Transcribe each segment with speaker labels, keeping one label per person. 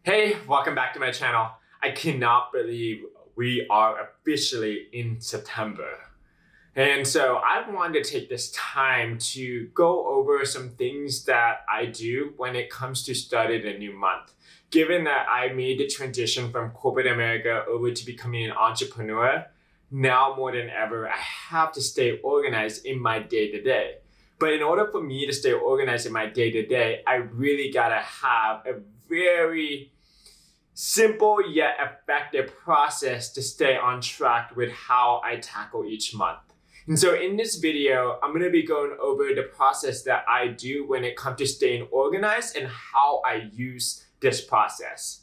Speaker 1: Hey, welcome back to my channel. I cannot believe we are officially in September. And so I wanted to take this time to go over some things that I do when it comes to starting a new month. Given that I made the transition from corporate America over to becoming an entrepreneur, now more than ever, I have to stay organized in my day-to-day. But in order for me to stay organized in my day-to-day, I really gotta have a very simple yet effective process to stay on track with how I tackle each month. And so in this video, I'm gonna be going over the process that I do when it comes to staying organized and how I use this process.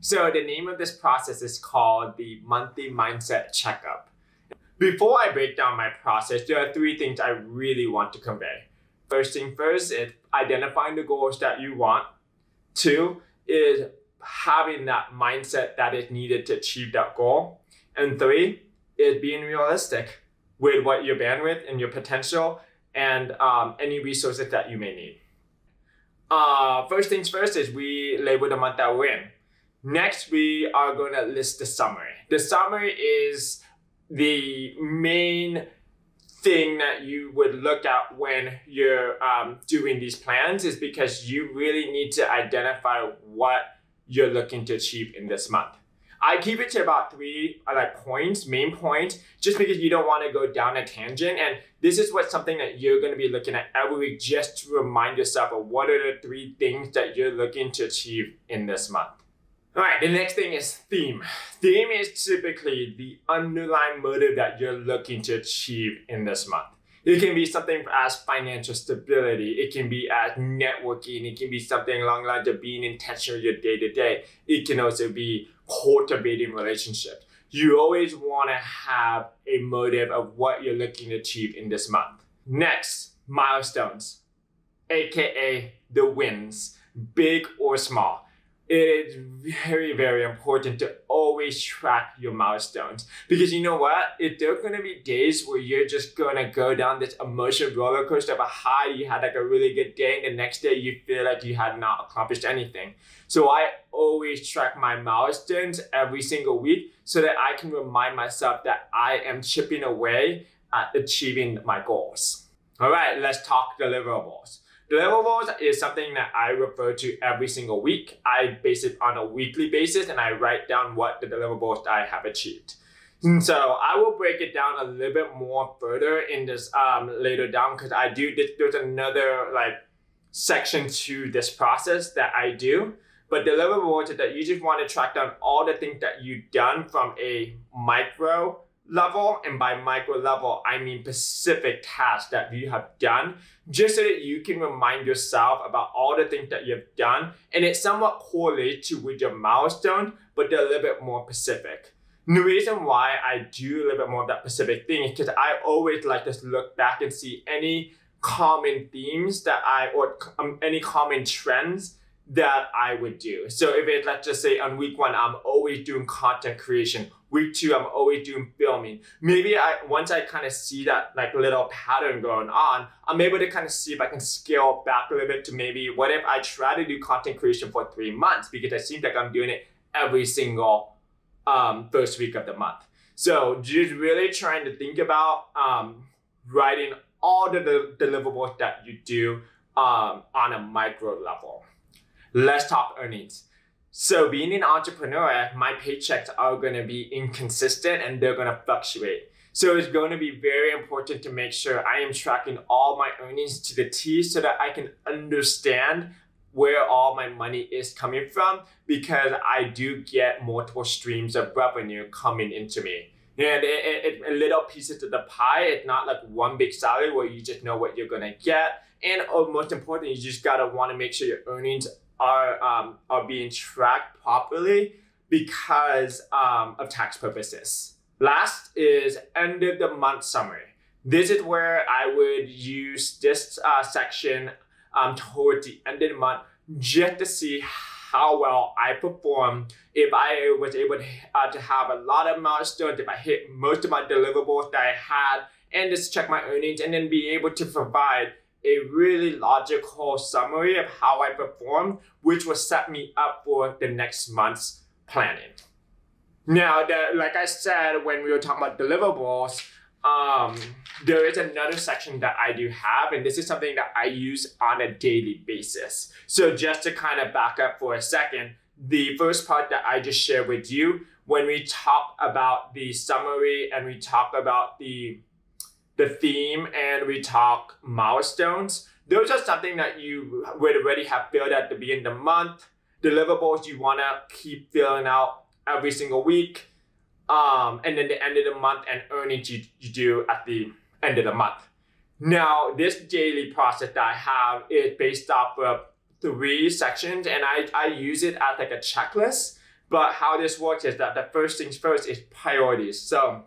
Speaker 1: So the name of this process is called the Monthly Mindset Checkup. Before I break down my process, there are three things I really want to convey. First thing first is identifying the goals that you want. Two is having that mindset that is needed to achieve that goal. And three is being realistic with what your bandwidth and your potential and any resources that you may need. First things first is we label the month that we're in. Next, we are going to list the summary. The summary is the main thing that you would look at when you're doing these plans, is because you really need to identify what you're looking to achieve in this month. I keep it to about three main points, just because you don't want to go down a tangent. And this is something that you're going to be looking at every week, just to remind yourself of what are the three things that you're looking to achieve in this month. All right, the next thing is theme. Theme is typically the underlying motive that you're looking to achieve in this month. It can be something as financial stability. It can be as networking. It can be something along the lines of being intentional in your day-to-day. It can also be cultivating relationships. You always want to have a motive of what you're looking to achieve in this month. Next, milestones, aka the wins, big or small. It is very, very important to always track your milestones, because you know what? If there are going to be days where you're just going to go down this emotional roller coaster of a high, you had a really good day, and the next day you feel like you had not accomplished anything. So I always track my milestones every single week so that I can remind myself that I am chipping away at achieving my goals. All right, let's talk deliverables. Deliverables is something that I refer to every single week. I base it on a weekly basis, and I write down what the deliverables I have achieved. And so I will break it down a little bit more further in this later down, because there's another section to this process that I do. But deliverables is that you just want to track down all the things that you've done from a micro level, and by micro level, I mean specific tasks that you have done, just so that you can remind yourself about all the things that you've done, and it somewhat correlates with your milestone, but they're a little bit more specific. And the reason why I do a little bit more of that specific thing is because I always like to look back and see any common themes or any common trends that I would do. So if it's, let's just say on week one, I'm always doing content creation. Week two, I'm always doing filming. Maybe once I kind of see that little pattern going on, I'm able to kind of see if I can scale back a little bit to maybe what if I try to do content creation for 3 months, because it seems like I'm doing it every single first week of the month. So just really trying to think about writing all the deliverables that you do on a micro level. Let's talk earnings. So being an entrepreneur, my paychecks are going to be inconsistent and they're going to fluctuate. So it's going to be very important to make sure I am tracking all my earnings to the T, so that I can understand where all my money is coming from, because I do get multiple streams of revenue coming into me. And it little pieces of the pie. It's not like one big salary where you just know what you're going to get. And most importantly, you just got to want to make sure your earnings are being tracked properly because of tax purposes. Last is end of the month summary. This is where I would use this section towards the end of the month, just to see how well I performed, if I was able to have a lot of milestones, if I hit most of my deliverables that I had, and just check my earnings and then be able to provide a really logical summary of how I performed, which will set me up for the next month's planning. Now, like I said, when we were talking about deliverables, there is another section that I do have, and this is something that I use on a daily basis. So just to kind of back up for a second, the first part that I just shared with you, when we talk about the summary and we talk about the theme and we talk milestones, those are something that you would already have filled at the beginning of the month. Deliverables you want to keep filling out every single week. And then the end of the month and earnings you do at the end of the month. Now, this daily process that I have is based off of 3 sections, and I use it as like a checklist. But how this works is that the first things first is priorities. So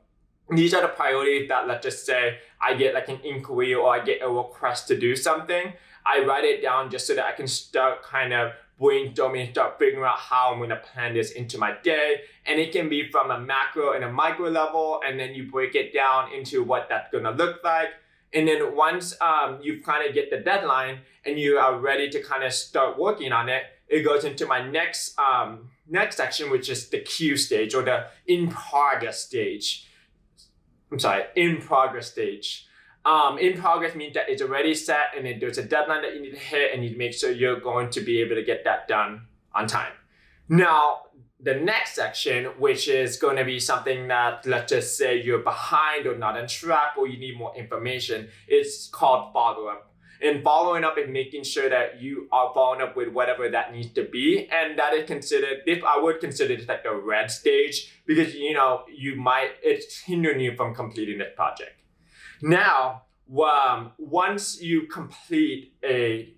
Speaker 1: these are the priorities that, let's just say I get like an inquiry or I get a request to do something. I write it down just so that I can start kind of brainstorming, start figuring out how I'm going to plan this into my day. And it can be from a macro and a micro level, and then you break it down into what that's going to look like. And then once you kind of get the deadline and you are ready to kind of start working on it, it goes into my next section, which is the Q stage, or the in progress stage. In progress stage. In progress means that it's already set and then there's a deadline that you need to hit, and you need to make sure you're going to be able to get that done on time. Now, the next section, which is going to be something that, let's just say you're behind or not on track or you need more information, it's called follow-up. And following up is making sure that you are following up with whatever that needs to be. And that is considered, if I would consider it like the red stage, because it's hindering you from completing this project. Now, once you complete a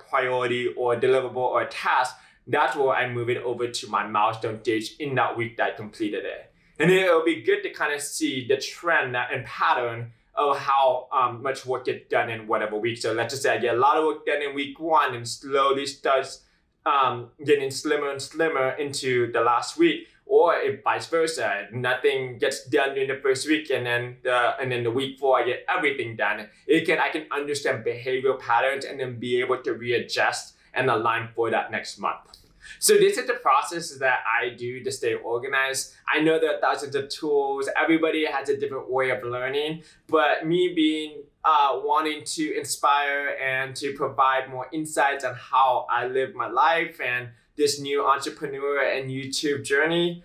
Speaker 1: priority or a deliverable or a task, that's where I move it over to my milestone stage in that week that I completed it. And it'll be good to kind of see the trend and pattern of how much work gets done in whatever week. So let's just say I get a lot of work done in week 1 and slowly starts getting slimmer and slimmer into the last week, or if vice versa, nothing gets done during the first week, and then the week 4 I get everything done. I can understand behavioral patterns and then be able to readjust and align for that next month. So this is the process that I do to stay organized. I know there are thousands of tools. Everybody has a different way of learning, but me being wanting to inspire and to provide more insights on how I live my life and this new entrepreneur and YouTube journey,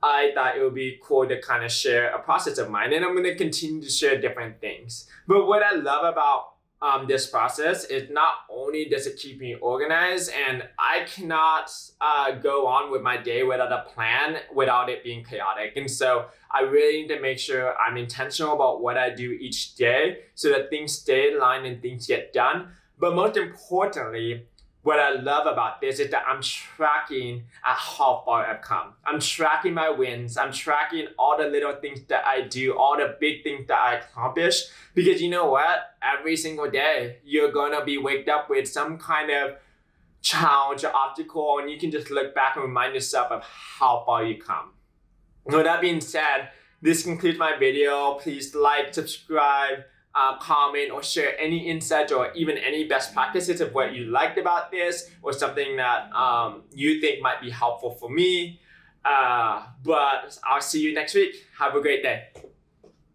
Speaker 1: I thought it would be cool to kind of share a process of mine. And I'm going to continue to share different things. But what I love about this process is not only does it keep me organized, and I cannot go on with my day without a plan, without it being chaotic. And so I really need to make sure I'm intentional about what I do each day so that things stay in line and things get done. But most importantly, what I love about this is that I'm tracking at how far I've come. I'm tracking my wins. I'm tracking all the little things that I do, all the big things that I accomplish. Because you know what? Every single day, you're gonna be waked up with some kind of challenge or obstacle, and you can just look back and remind yourself of how far you come. With that being said, this concludes my video. Please like, subscribe, comment, or share any insights or even any best practices of what you liked about this or something that you think might be helpful for me. But I'll see you next week. Have a great day.